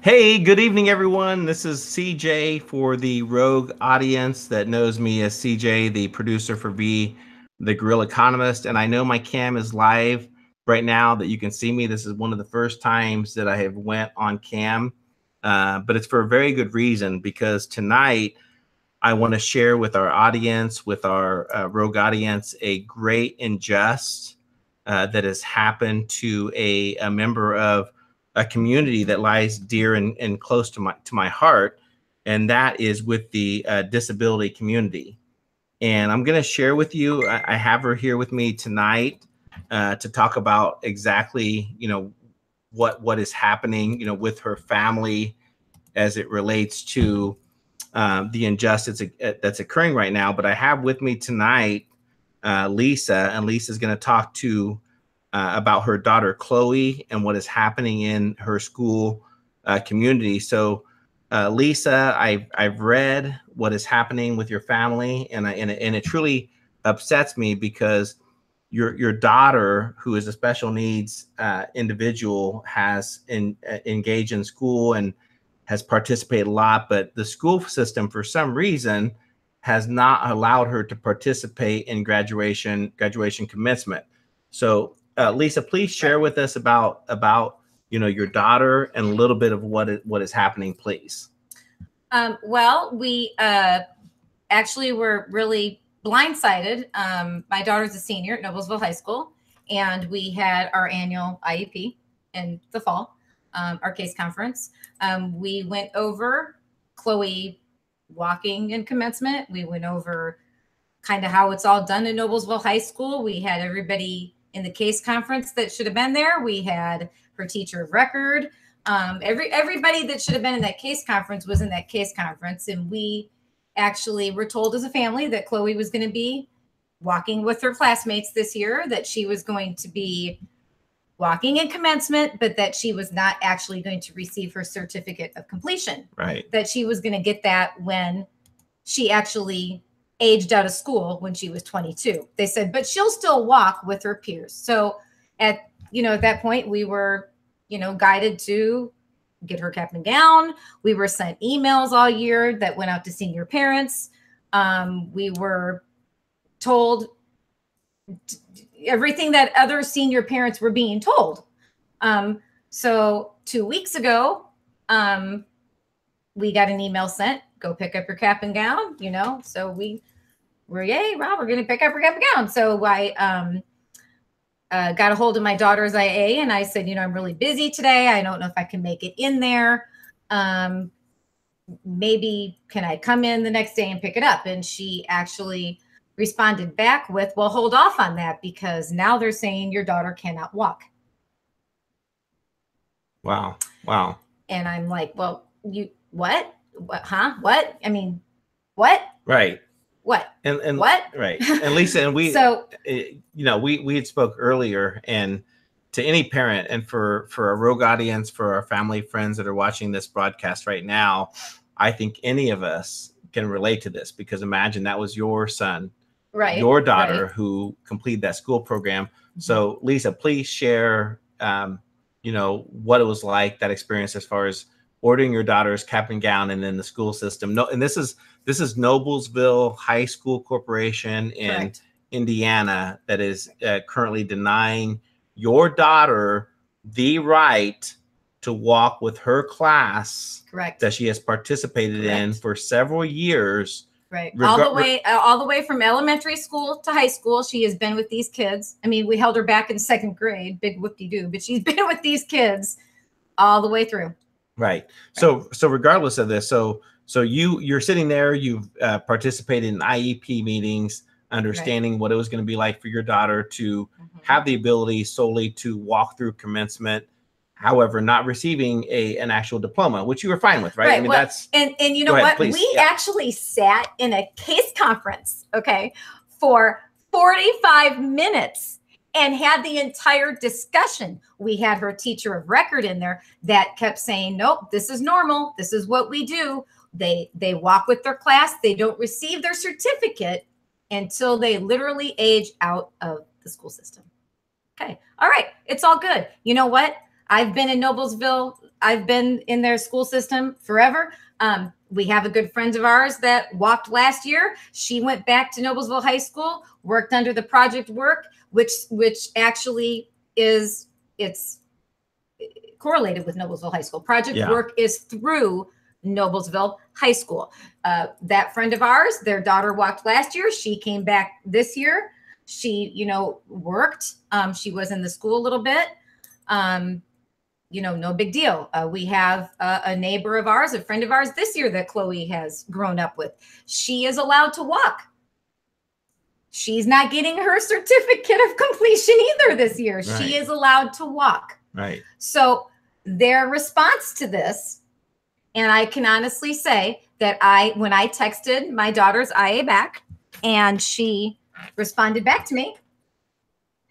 Hey, good evening, everyone. This is CJ for the rogue audience that knows me as CJ, the producer for V, the Guerrilla Economist. And I know my cam is live right now that you can see me. This is one of the first times that I have went on cam, but it's for a very good reason because tonight I want to share with our audience, with our rogue audience, a great injustice that has happened to a member of a community that lies dear and close to my heart, and that is with the disability community. And I'm going to share with you. I have her here with me tonight to talk about exactly, what is happening, with her family as it relates to the injustice that's occurring right now. But I have with me tonight Lisa, and Lisa's going to talk to about her daughter Chloe and what is happening in her school community. So, Lisa, I've read what is happening with your family, and it truly upsets me because your daughter, who is a special needs individual, has engaged in school and has participated a lot, but the school system, for some reason, has not allowed her to participate in graduation commencement. So, Lisa, please share with us about your daughter and a little bit of what is happening, please. Well, we actually were really blindsided. My daughter's a senior at Noblesville High School, and we had our annual IEP in the fall, our case conference. We went over Chloe walking in commencement. We went over kind of how it's all done in Noblesville High School. We had everybody in the case conference that should have been there. We had her teacher of record. Everybody that should have been in that case conference was in that case conference, and we actually were told as a family that Chloe was going to be walking with her classmates this year, that she was going to be walking in commencement, but that she was not actually going to receive her certificate of completion. Right. That she was going to get that when she actually aged out of school when she was 22. They said, but she'll still walk with her peers. So at that point, we were, guided to get her cap and gown. We were sent emails all year that went out to senior parents. We were told everything that other senior parents were being told. So 2 weeks ago, we got an email sent, go pick up your cap and gown, so we're yay, Rob, we're going to pick up her cap and gown. So I got a hold of my daughter's IA, and I said, I'm really busy today. I don't know if I can make it in there. Maybe can I come in the next day and pick it up? And she actually responded back with, well, hold off on that because now they're saying your daughter cannot walk. Wow. And I'm like, well, what? Huh? What? I mean, what? Right. What? And what? Right. And Lisa, and we, so, we had spoke earlier, and to any parent, and for a rogue audience, for our family friends that are watching this broadcast right now, I think any of us can relate to this, because imagine that was your son, right, your daughter, right, who completed that school program. Mm-hmm. So Lisa, please share, what it was like, that experience, as far as ordering your daughter's cap and gown, and then the school system. No, and this is Noblesville High School Corporation in Correct. Indiana that is currently denying your daughter the right to walk with her class. Correct. That she has participated Correct. In for several years. Right. All the way from elementary school to high school, she has been with these kids. I mean, we held her back in second grade, big whoop-de-doo, but she's been with these kids all the way through. Right. So regardless of this, so you're sitting there, you've participated in IEP meetings, understanding right. what it was going to be like for your daughter to have the ability solely to walk through commencement, however, not receiving an actual diploma, which you were fine with, right? Right. I mean, well, that's and you know what? Please. We actually sat in a case conference, okay, for 45 minutes. And had the entire discussion. We had her teacher of record in there that kept saying, nope, this is normal. This is what we do. They walk with their class. They don't receive their certificate until they literally age out of the school system. Okay. All right. It's all good. You know what? I've been in Noblesville I've been in their school system forever. We have a good friend of ours that walked last year. She went back to Noblesville High School, worked under the project work, which actually it's correlated with Noblesville High School. Project work is through Noblesville High School. That friend of ours, their daughter walked last year. She came back this year. She, worked. She was in the school a little bit. No big deal. We have a neighbor of ours, a friend of ours this year that Chloe has grown up with. She is allowed to walk. She's not getting her certificate of completion either this year. Right. She is allowed to walk. Right. So their response to this, and I can honestly say that when I texted my daughter's IA back and she responded back to me,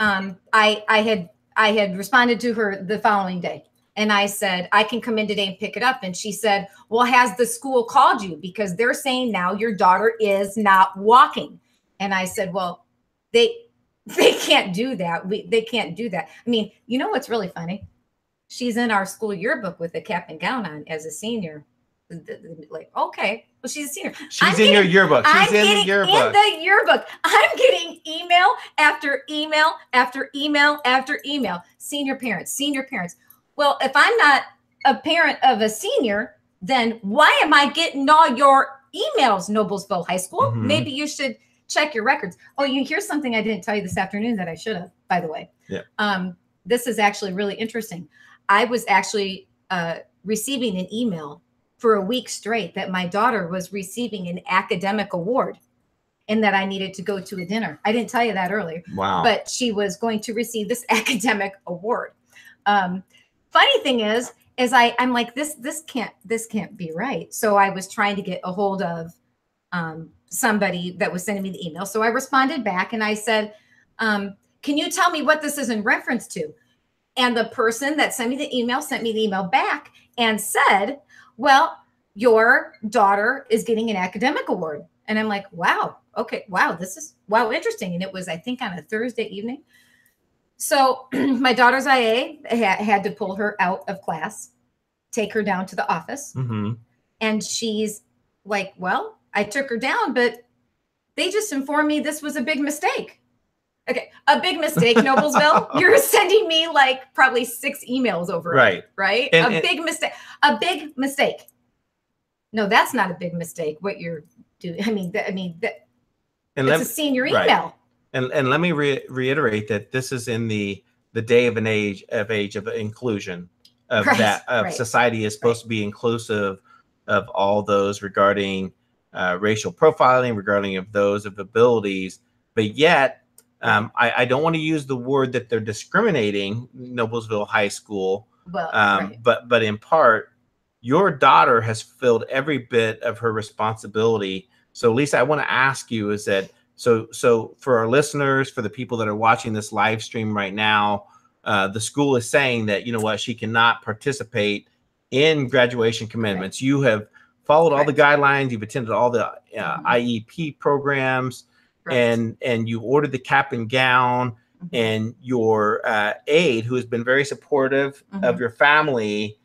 I had responded to her the following day. And I said, I can come in today and pick it up. And she said, well, has the school called you? Because they're saying now your daughter is not walking. And I said, well, they can't do that. They can't do that. I mean, you know what's really funny? She's in our school yearbook with a cap and gown on as a senior. Like, okay, well, she's a senior. She's in your yearbook. She's in the yearbook. In the yearbook. I'm getting email after email after email after email. Senior parents. Well, if I'm not a parent of a senior, then why am I getting all your emails, Noblesville High School? Mm-hmm. Maybe you should check your records. Oh, here's something I didn't tell you this afternoon that I should have, by the way. Yeah. This is actually really interesting. I was actually receiving an email for a week straight that my daughter was receiving an academic award and that I needed to go to a dinner. I didn't tell you that earlier. Wow. But she was going to receive this academic award. Funny thing is I'm like, this can't be right. So I was trying to get a hold of somebody that was sending me the email. So I responded back and I said, can you tell me what this is in reference to? And the person that sent me the email back and said, well, your daughter is getting an academic award. And I'm like, wow, okay, wow, interesting. And it was, I think, on a Thursday evening. So my daughter's IA had to pull her out of class, take her down to the office. Mm-hmm. And she's like, well, I took her down, but they just informed me this was a big mistake. Okay, a big mistake, Noblesville. You're sending me like probably 6 emails over it, right? A big mistake. No, that's not a big mistake. What you're doing, it's a senior email. Right. And let me reiterate that this is in the day of age of inclusion of society is supposed to be inclusive of all those regarding racial profiling, regarding of those of abilities, but yet I don't want to use the word that they're discriminating Noblesville High School, but in part, your daughter has filled every bit of her responsibility. So Lisa, I want to ask you is that, so for our listeners, for the people that are watching this live stream right now, the school is saying that, you know what, she cannot participate in graduation commencements. You have followed all the guidelines. You've attended all the IEP programs. And you ordered the cap and gown, and your aide, who has been very supportive of your family,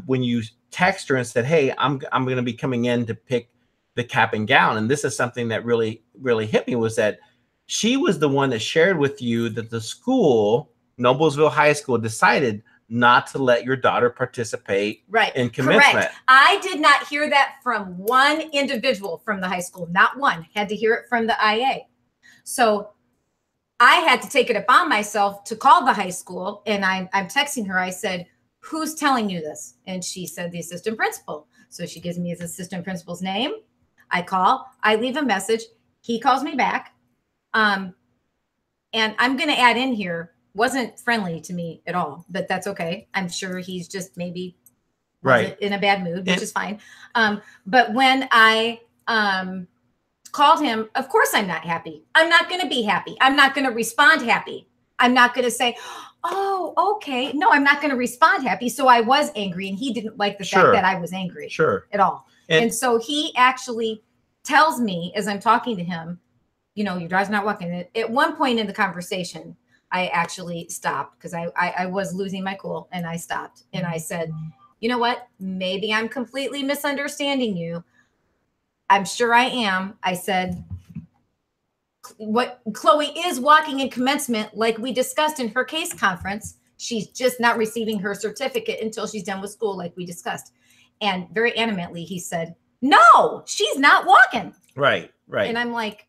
when you text her and said, "Hey, I'm going to be coming in to pick the cap and gown," and this is something that really hit me, was that she was the one that shared with you that the school, Noblesville High School, decided not to let your daughter participate in commencement. Correct. I did not hear that from one individual from the high school. Not one. Had to hear it from the IA. So I had to take it upon myself to call the high school, and I'm texting her. I said, "Who's telling you this?" And she said, "The assistant principal." So she gives me his assistant principal's name. I call. I leave a message. He calls me back. And I'm going to add in here, wasn't friendly to me at all, but that's okay. I'm sure he's just maybe in a bad mood, which is fine. But when I called him, of course I'm not happy. I'm not going to be happy. I'm not going to respond happy. I'm not going to say, "Oh, okay." No, I'm not going to respond happy. So I was angry, and he didn't like the fact that I was angry at all. And so he actually tells me, as I'm talking to him, your daughter's not walking. At one point in the conversation, I actually stopped because I was losing my cool, and I stopped and I said, you know what? Maybe I'm completely misunderstanding you. I'm sure I am. I said, what Chloe is walking in commencement, like we discussed in her case conference. She's just not receiving her certificate until she's done with school, like we discussed. And very animately, he said, no, she's not walking. Right. And I'm like,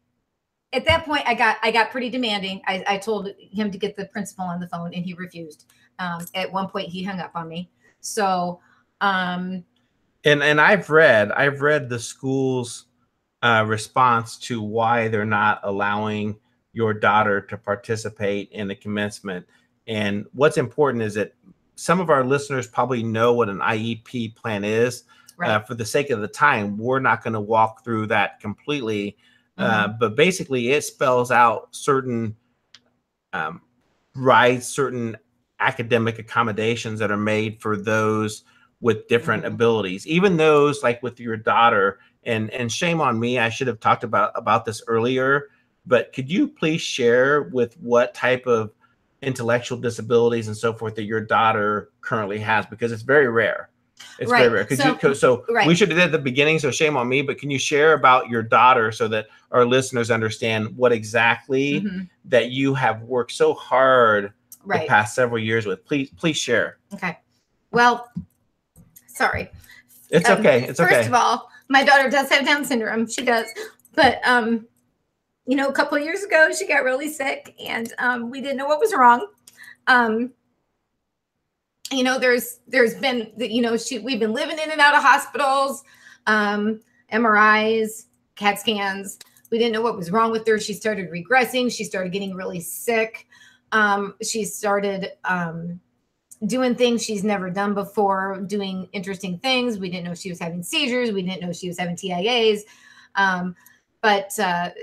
at that point, I got pretty demanding. I told him to get the principal on the phone, and he refused. At one point, he hung up on me. So, and I've read the school's response to why they're not allowing your daughter to participate in the commencement. And what's important is that some of our listeners probably know what an IEP plan is. Right. For the sake of the time, we're not going to walk through that completely. But basically, it spells out certain rights, certain academic accommodations that are made for those with different abilities, even those like with your daughter. And shame on me, I should have talked about this earlier. But could you please share with what type of intellectual disabilities and so forth that your daughter currently has? Because it's very rare. It's very rare. We should have did at the beginning, so shame on me, but can you share about your daughter so that our listeners understand what exactly that you have worked so hard the past several years with? Please share. Okay. Well, sorry. It's okay. It's okay. First of all, my daughter does have Down syndrome. She does. But, you know, a couple of years ago, she got really sick, and we didn't know what was wrong. You know, there's been, you know, we've been living in and out of hospitals, MRIs, CAT scans. We didn't know what was wrong with her. She started regressing. She started getting really sick. She started doing things she's never done before, doing interesting things. We didn't know she was having seizures. We didn't know she was having TIAs. But,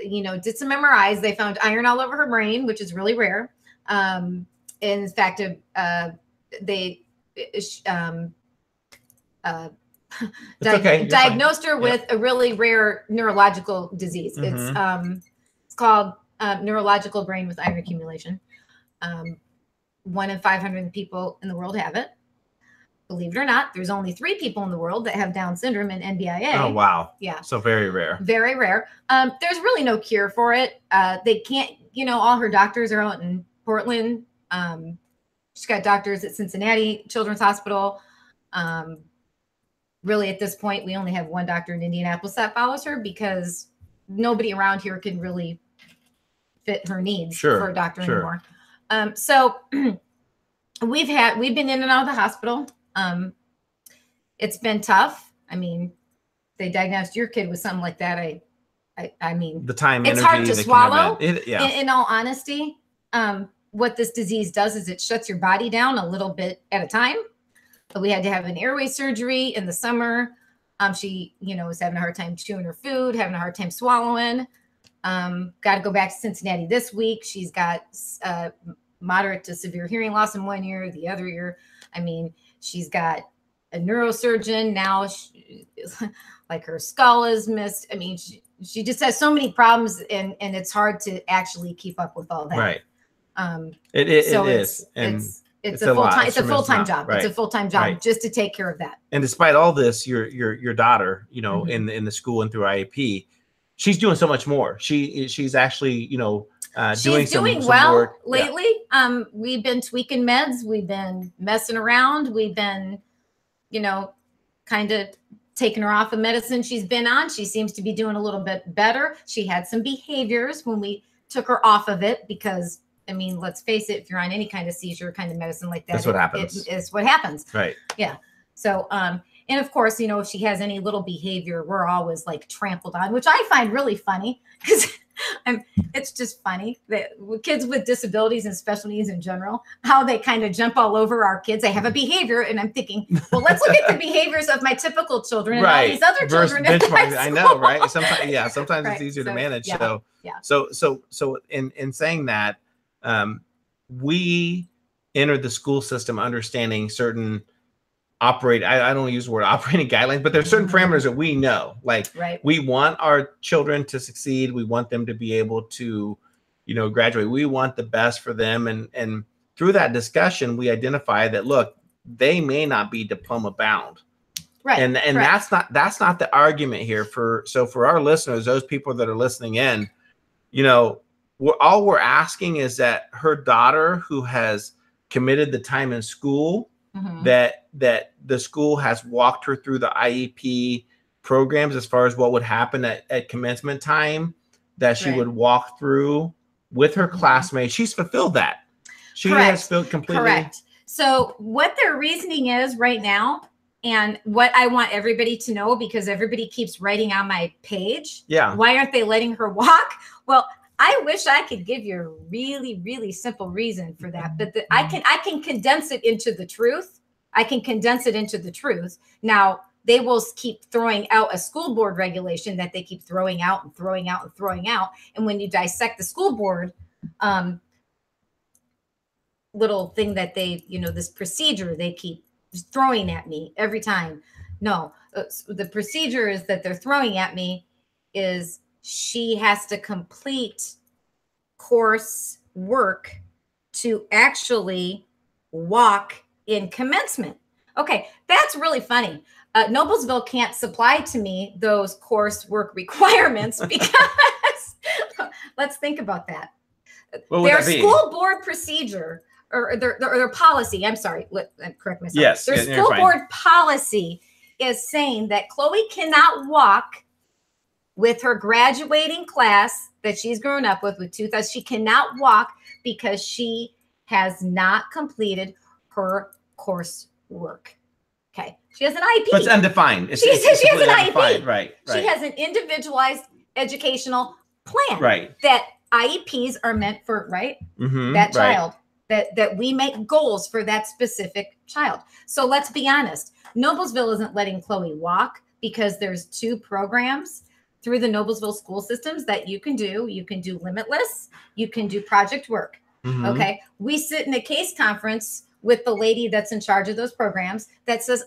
you know, did some MRIs. They found iron all over her brain, which is really rare. In fact, they diagnosed her with a really rare neurological disease. It's called neurological brain with iron accumulation. 1 in 500 people in the world have it. Believe it or not, there's only 3 people in the world that have Down syndrome and NBIA. Oh, wow. Yeah. So very rare. Very rare. There's really no cure for it. They can't, you know, all her doctors are out in Portland. She's got doctors at Cincinnati Children's Hospital. Really, at this point, we only have one doctor in Indianapolis that follows her because nobody around here can really fit her needs for a doctor anymore. So we've been in and out of the hospital. It's been tough. I mean, they diagnosed your kid with something like that. I mean, the time, it's hard to swallow. In all honesty, what this disease does is it shuts your body down a little bit at a time. But we had to have an airway surgery in the summer. She, you know, was having a hard time chewing her food, having a hard time swallowing. Got to go back to Cincinnati this week. She's got moderate to severe hearing loss in one ear. The other ear, I mean, she's got a neurosurgeon now. Like her skull is missed. I mean, she just has so many problems, and it's hard to actually keep up with all that. Right. It is. It's a full-time job. Right. It's a full-time job just to take care of that. And despite all this, your daughter, you know, in the school and through IEP, she's doing so much more. She's actually, you know, doing some well work lately. Yeah. We've been tweaking meds. We've been messing around. We've been, you know, kind of taking her off of medicine she's been on. She seems to be doing a little bit better. She had some behaviors when we took her off of it because, I mean, let's face it, if you're on any kind of seizure kind of medicine like that, that's what happens. It's what happens. Right. Yeah. So, and of course, you know, if she has any little behavior, we're always like trampled on, which I find really funny because it's just funny that kids with disabilities and special needs in general, how they kind of jump all over our kids. They have a behavior, and I'm thinking, well, let's look at the behaviors of my typical children and all these other children. I know, right? Sometimes it's easier to manage. So in saying that, we entered the school system understanding certain I don't use the word operating guidelines, but there's certain parameters that we know. Like we want our children to succeed. We want them to be able to, you know, graduate. We want the best for them. And through that discussion, we identify that, look, they may not be diploma bound. Right. And that's not the argument here for our listeners, those people that are listening in, you know, all we're asking is that her daughter, who has committed the time in school, that the school has walked her through the IEP programs as far as what would happen at commencement time, that she would walk through with her classmates. She's fulfilled that. She has filled completely. Correct. So what their reasoning is right now, and what I want everybody to know, because everybody keeps writing on my page, why aren't they letting her walk? Well, I wish I could give you a really, really simple reason for that, but I can condense it into the truth. I can condense it into the truth. Now, they will keep throwing out a school board regulation that they keep throwing out and throwing out and throwing out. And when you dissect the school board little thing that they, you know, this procedure they keep throwing at me every time. No, the procedure is that they're throwing at me is she has to complete course work to actually walk in commencement. Okay, that's really funny. Noblesville can't supply to me those coursework requirements because let's think about that. Their school board procedure or their policy, I'm sorry, correct myself. Yes, their school board policy is saying that Chloe cannot walk with her graduating class that she's grown up with 2000. She cannot walk because she has not completed her coursework. Okay. She has an IEP. But it's undefined. She has an IEP. Right. She has an individualized educational plan. Right. That IEPs are meant for, right? That child. That we make goals for that specific child. So let's be honest. Noblesville isn't letting Chloe walk because there's 2 programs through the Noblesville school systems that you can do. You can do Limitless. You can do project work. Okay. We sit in a case conference with the lady that's in charge of those programs that says,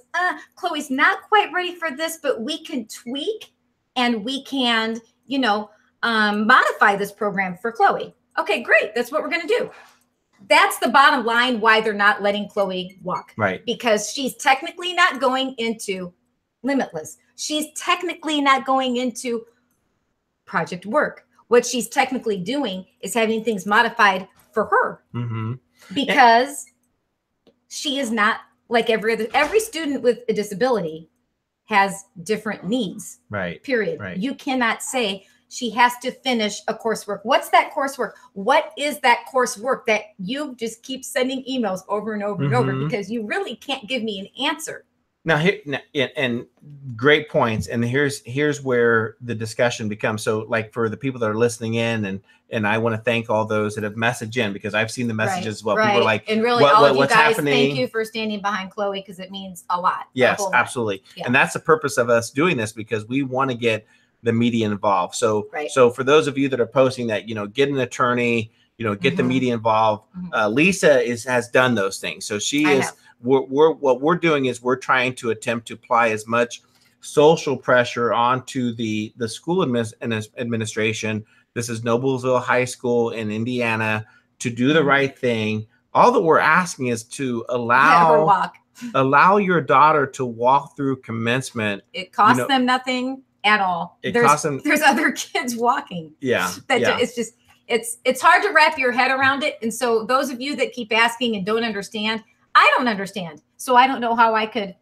Chloe's not quite ready for this, but we can tweak and we can, you know, modify this program for Chloe. Okay, great. That's what we're going to do. That's the bottom line why they're not letting Chloe walk. Right. Because she's technically not going into Limitless. She's technically not going into project work. What she's technically doing is having things modified for her because she is not like every student with a disability has different needs. Right. Period. Right. You cannot say she has to finish a coursework. What's that coursework? What is that coursework that you just keep sending emails over and over and over because you really can't give me an answer? Now, and great points. And here's where the discussion becomes. So, like for the people that are listening in, and I want to thank all those that have messaged in because I've seen the messages as well. People are like, and really, all of you guys, thank you for standing behind Chloe because it means a lot. Yes, absolutely. Yeah. And that's the purpose of us doing this because we want to get the media involved. So, so for those of you that are posting that, you know, get an attorney, you know, get the media involved. Lisa has done those things. So she is. What we're doing is we're trying to attempt to apply as much social pressure onto the school administration. This is Noblesville High School in Indiana to do the right thing. All that we're asking is to allow your daughter to walk through commencement. It costs them nothing at all. There's other kids walking. It's just it's hard to wrap your head around it. And so those of you that keep asking and don't understand, I don't understand. So I don't know how I could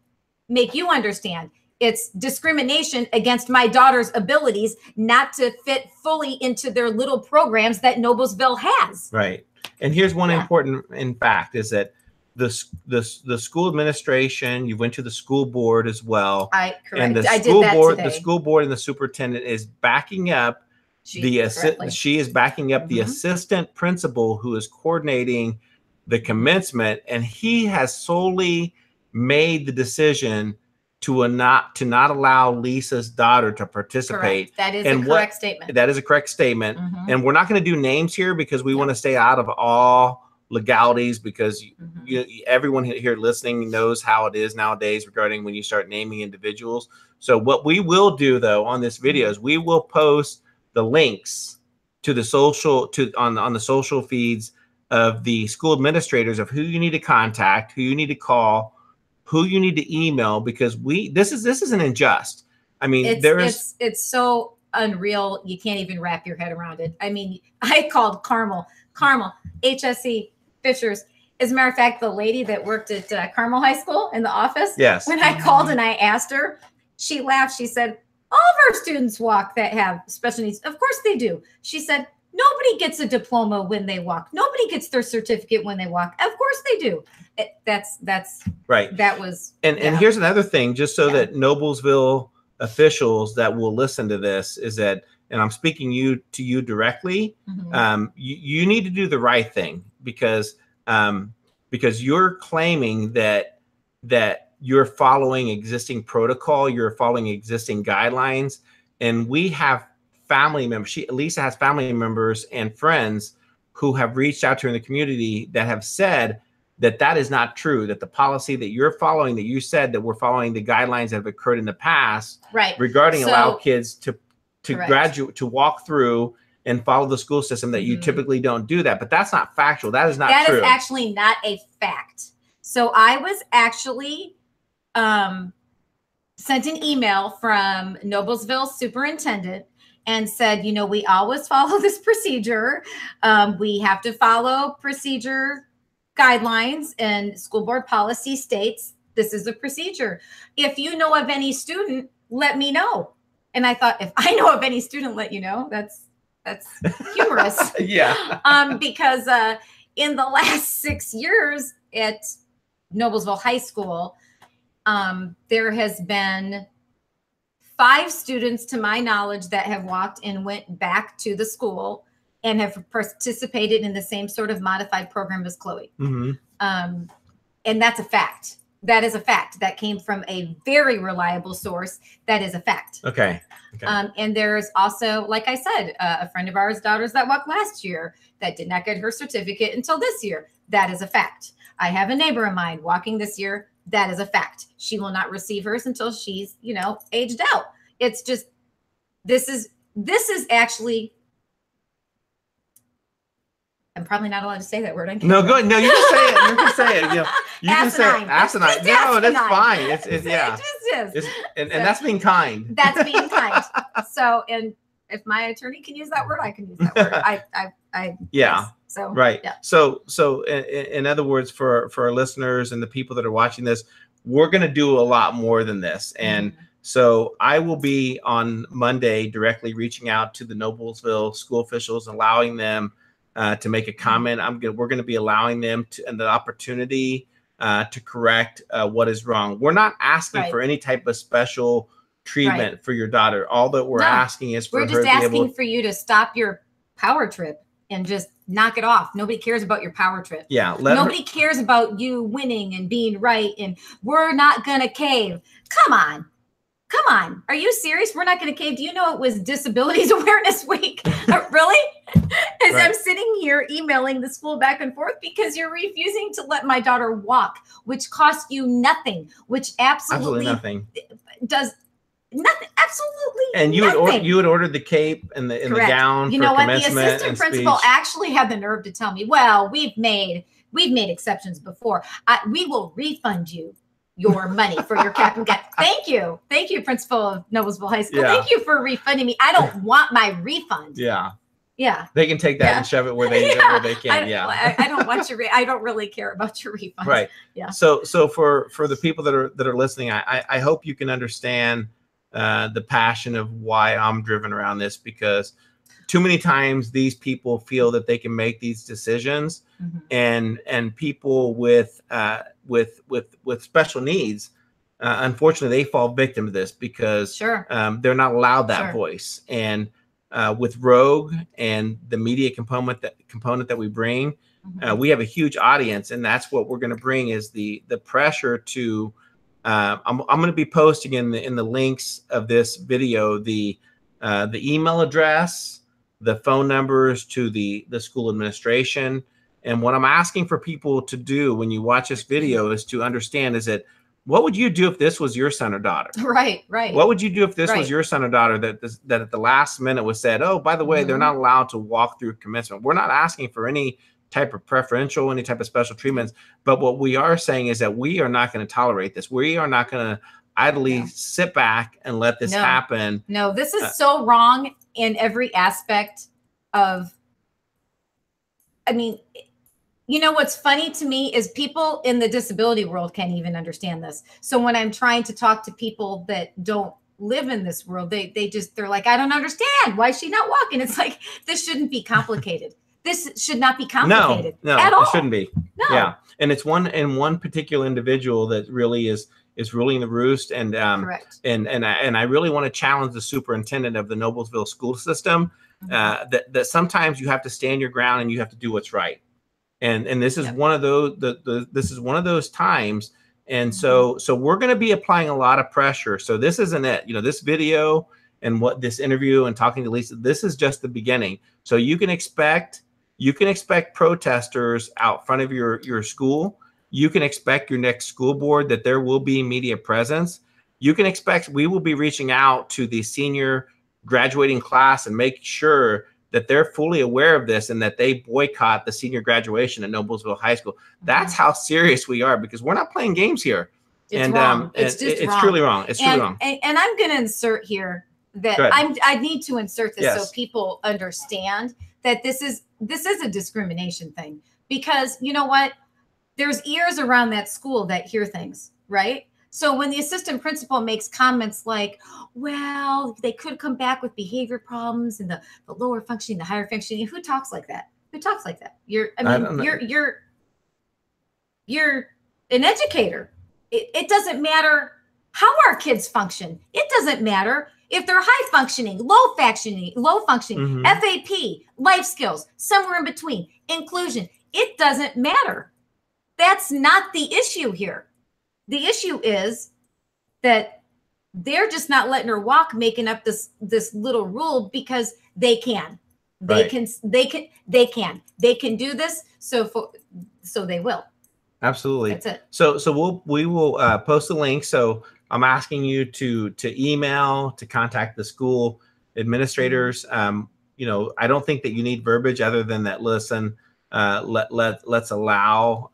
make you understand. It's discrimination against my daughter's abilities not to fit fully into their little programs that Noblesville has. Right. And here's one important fact is that the school administration, you went to the school board as well. And the school board and the superintendent is backing up she is backing up the assistant principal who is coordinating the commencement, and he has solely made the decision to not allow Lisa's daughter to participate. Correct. That is a correct statement. That is a correct statement. And we're not going to do names here because we want to stay out of all legalities because everyone here listening knows how it is nowadays regarding when you start naming individuals. So what we will do though on this video is we will post the links to the on the social feeds of the school administrators of who you need to contact, who you need to call who you need to email, because this isn't unjust. I mean, it's so unreal. You can't even wrap your head around it. I mean, I called Carmel, HSE, Fishers. As a matter of fact, the lady that worked at Carmel High School in the office, yes, when I called and I asked her, she laughed. She said, all of our students walk that have special needs. Of course they do. She said, nobody gets a diploma when they walk. Nobody gets their certificate when they walk. Of course they do. That's right. That was. And here's another thing, just so that Noblesville officials that will listen to this is that, and I'm speaking to you directly, you need to do the right thing, because you're claiming that you're following existing protocol, you're following existing guidelines, and we have family members. Lisa has family members and friends who have reached out to her in the community that have said that is not true, that the policy that you're following, that you said that we're following the guidelines that have occurred in the past, right, regarding allow kids to graduate, to walk through and follow the school system, that you typically don't do that. But that's not factual. That is not true. That is actually not a fact. So I was actually sent an email from Noblesville superintendent and said, you know, we always follow this procedure. We have to follow procedure guidelines, and school board policy states this is a procedure. If you know of any student, let me know. And I thought, if I know of any student, let you know. That's humorous. Yeah. Because in the last 6 years at Noblesville High School, there has been 5 students, to my knowledge, that have walked and went back to the school and have participated in the same sort of modified program as Chloe. And that's a fact. That is a fact. That came from a very reliable source. That is a fact. Okay. And there's also, like I said, a friend of ours' daughters that walked last year that did not get her certificate until this year. That is a fact. I have a neighbor of mine walking this year. That is a fact. She will not receive hers until she's, aged out. It's just, this is actually, I'm probably not allowed to say that word. No, go ahead. No, you can say it. You can say it. You can say asinine. No, that's fine. It's yeah. It just is. And that's being kind. That's being kind. So, and if my attorney can use that word, I can use that word. I yeah. Yes. So right. Yeah. So in other words, for our listeners and the people that are watching this, we're going to do a lot more than this. And so I will be on Monday directly reaching out to the Noblesville school officials, allowing them to make a comment. We're going to be allowing them and the opportunity to correct what is wrong. We're not asking for any type of special treatment for your daughter. All that we're asking is for her to be able. We're just asking for you to stop your power trip and just knock it off. Nobody cares about your power trip. Yeah. Nobody cares about you winning and being right. And we're not going to cave. Come on. Are you serious? We're not going to cave. Do you know it was Disabilities Awareness Week? Really? As I'm sitting here emailing the school back and forth because you're refusing to let my daughter walk, which costs you nothing, which absolutely nothing does nothing. Absolutely. And you had ordered the cape and the gown. You know what? The assistant principal actually had the nerve to tell me, well, we've made exceptions before. We will refund you your money for your cap and gown. Thank you, principal of Noblesville High School. Yeah. Thank you for refunding me. I don't want my refund. Yeah. They can take that and shove it where they can. I don't want your. I don't really care about your refund. Right. Yeah. So for the people that are listening, I hope you can understand the passion of why I'm driven around this, because too many times these people feel that they can make these decisions, and people with special needs, unfortunately, they fall victim to this because they're not allowed that voice. And with Rogue and the media component that we bring, we have a huge audience, and that's what we're going to bring is the pressure to. I'm going to be posting in the links of this video the email address, the phone numbers to the school administration. And what I'm asking for people to do when you watch this video is to understand is that what would you do if this was your son or daughter? Right. What would you do if this was your son or daughter that at the last minute was said, oh, by the way, they're not allowed to walk through commencement? We're not asking for any type of preferential, any type of special treatments. But what we are saying is that we are not going to tolerate this. We are not going to idly sit back and let this happen. No, this is so wrong in every aspect of, I mean, you know, what's funny to me is people in the disability world can't even understand this. So when I'm trying to talk to people that don't live in this world, they're like, I don't understand. Why is she not walking? It's like, this shouldn't be complicated. This should not be complicated. No, at all. It shouldn't be. No. Yeah. And it's one particular individual that really is ruling the roost. And correct. And I really want to challenge the superintendent of the Noblesville school system, that sometimes you have to stand your ground and you have to do what's right. And this is one of those this is one of those times. And so we're going to be applying a lot of pressure. So this isn't it. You know, this video and what this interview and talking to Lisa, this is just the beginning. So you can expect protesters out front of your school. You can expect your next school board that there will be media presence. You can expect we will be reaching out to the senior graduating class and make sure that they're fully aware of this and that they boycott the senior graduation at Noblesville High School. That's how serious we are, because we're not playing games here. It's wrong. It's wrong. Truly wrong. It's truly wrong. And I'm going to insert here that I need to insert this so people understand that this is a discrimination thing, because you know what? There's ears around that school that hear things, right? So when the assistant principal makes comments like, well, they could come back with behavior problems and the lower functioning, the higher functioning, who talks like that? Who talks like that? You're an educator. It doesn't matter how our kids function. It doesn't matter if they're high functioning, low functioning, FAP, life skills, somewhere in between, inclusion. It doesn't matter. That's not the issue here. The issue is that they're just not letting her walk, making up this little rule because they can. They can do this. So they will. Absolutely. That's it. So we will post a link. So I'm asking you to email, to contact the school administrators. You know, I don't think that you need verbiage other than that. Listen, let's allow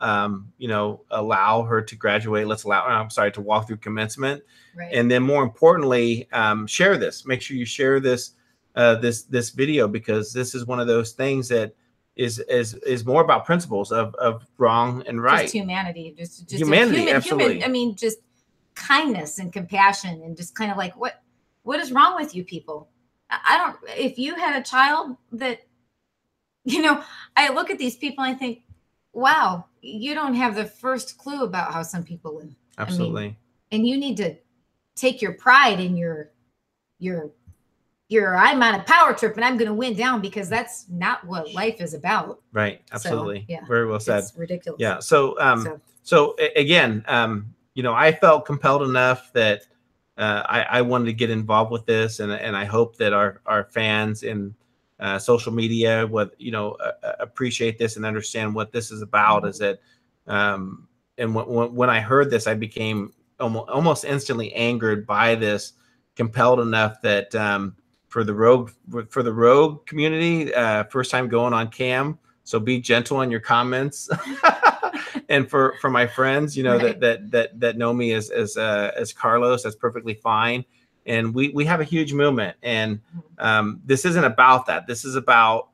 allow her to graduate. Let's to walk through commencement. Right. And then more importantly, share this. Make sure you share this this video, because this is one of those things that is more about principles of wrong and right. Just humanity, just humanity, absolutely. Human, I mean, just kindness and compassion, and just kind of like, what is wrong with you people? If you had a child that, you know, I look at these people and I think, wow, you don't have the first clue about how some people live. Absolutely. I mean, and you need to take your pride in your I'm on a power trip and I'm going to win down, because that's not what life is about. Right. Absolutely. So, yeah. Very well said. It's ridiculous. Yeah. So again, you know, I felt compelled enough that I wanted to get involved with this, and I hope that our fans in social media appreciate this and understand what this is about. Is that and when I heard this, I became almost instantly angered by this, compelled enough that for the Rogue community, first time going on cam, so be gentle in your comments. And for my friends, you know, right, that know me as Carlos, that's perfectly fine. And we have a huge movement, and this isn't about that. This is about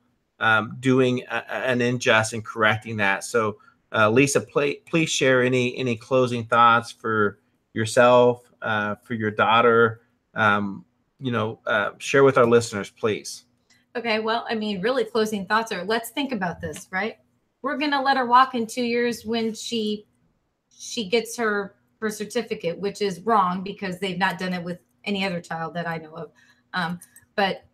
doing an injustice and correcting that. So Lisa, please share any closing thoughts for yourself, for your daughter. Share with our listeners, please. Okay, well, I mean, really closing thoughts are, let's think about this, right? We're going to let her walk in 2 years when she gets her certificate, which is wrong because they've not done it with any other child that I know of. But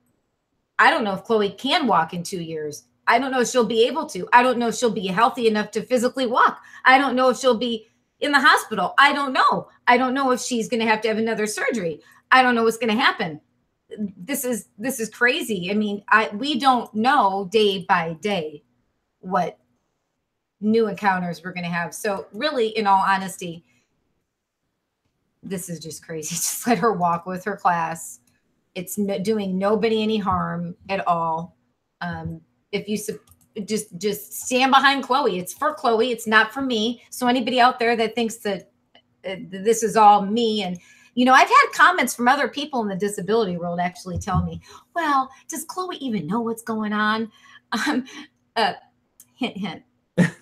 I don't know if Chloe can walk in 2 years. I don't know if she'll be able to. I don't know if she'll be healthy enough to physically walk. I don't know if she'll be in the hospital. I don't know. I don't know if she's going to have another surgery. I don't know what's going to happen. This is crazy. I mean, we don't know day by day what new encounters we're going to have. So really, in all honesty, this is just crazy. Just let her walk with her class. It's doing nobody any harm at all. If just stand behind Chloe. It's for Chloe. It's not for me. So anybody out there that thinks that this is all me, and I've had comments from other people in the disability world actually tell me, well, does Chloe even know what's going on? Hint, hint.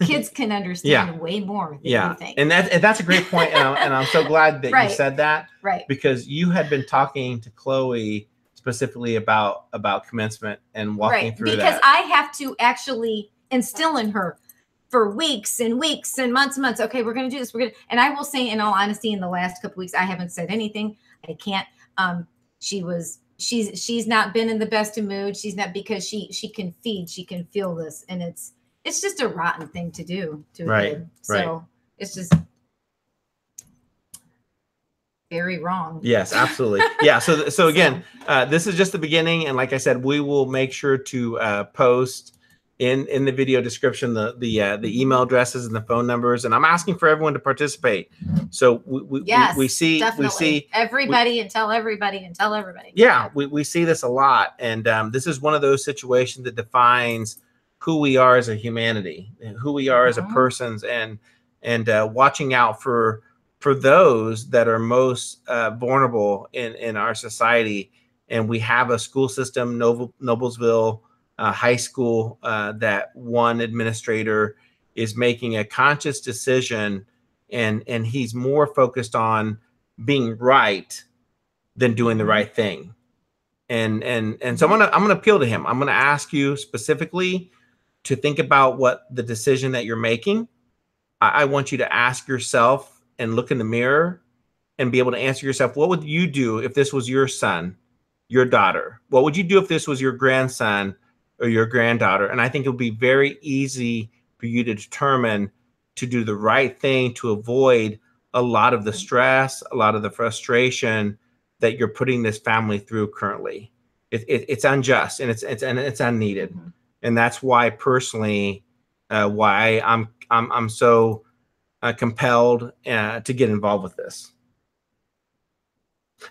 Kids can understand way more than you think. And that's a great point. And I'm so glad that you said that. Right. Because you had been talking to Chloe specifically about commencement and walking through that. Because I have to actually instill in her for weeks and weeks and months and months. Okay, we're going to do this. And I will say, in all honesty, in the last couple of weeks, I haven't said anything. I can't. She's not been in the best of mood. She's not, because she can feed, she can feel this, and it's just a rotten thing to do to a kid. So it's just very wrong. Yes, absolutely. Yeah. So again, this is just the beginning. And like I said, we will make sure to post in the video description the email addresses and the phone numbers. And I'm asking for everyone to participate. So we see everybody and tell everybody and tell everybody. Yeah, we see this a lot. And this is one of those situations that defines who we are as a humanity, who we are as a persons, and watching out for those that are most vulnerable in our society. And we have a school system, Noblesville High School, that one administrator is making a conscious decision, and he's more focused on being right than doing the right thing. And so I'm gonna appeal to him. I'm gonna ask you specifically to think about what the decision that you're making. I want you to ask yourself and look in the mirror and be able to answer yourself, what would you do if this was your son, your daughter? What would you do if this was your grandson or your granddaughter? And I think it would be very easy for you to determine to do the right thing, to avoid a lot of the stress, a lot of the frustration that you're putting this family through currently. It's unjust, and it's unneeded. And that's why personally, why I'm so compelled to get involved with this.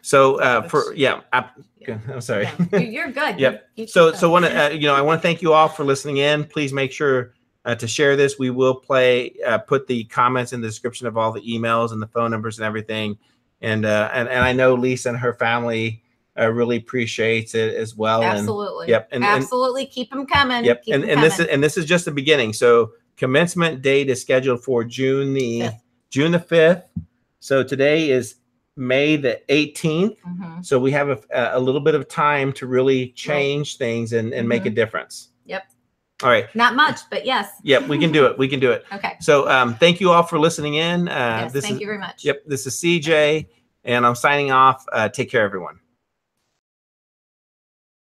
So I'm sorry. No, you're good. Yep. So I want to thank you all for listening in. Please make sure to share this. We will put the comments in the description of all the emails and the phone numbers and everything. And I know Lisa and her family really appreciates it as well. Absolutely. And absolutely. Keep them coming. Yep. This is just the beginning. So commencement date is scheduled for June the 5th. So today is May the 18th. So we have a little bit of time to really change things and make a difference. Yep. All right. Not much, but yes. Yep, we can do it. We can do it. Okay. So thank you all for listening in. Yes, thank you very much. Yep. This is CJ, and I'm signing off. Take care, everyone.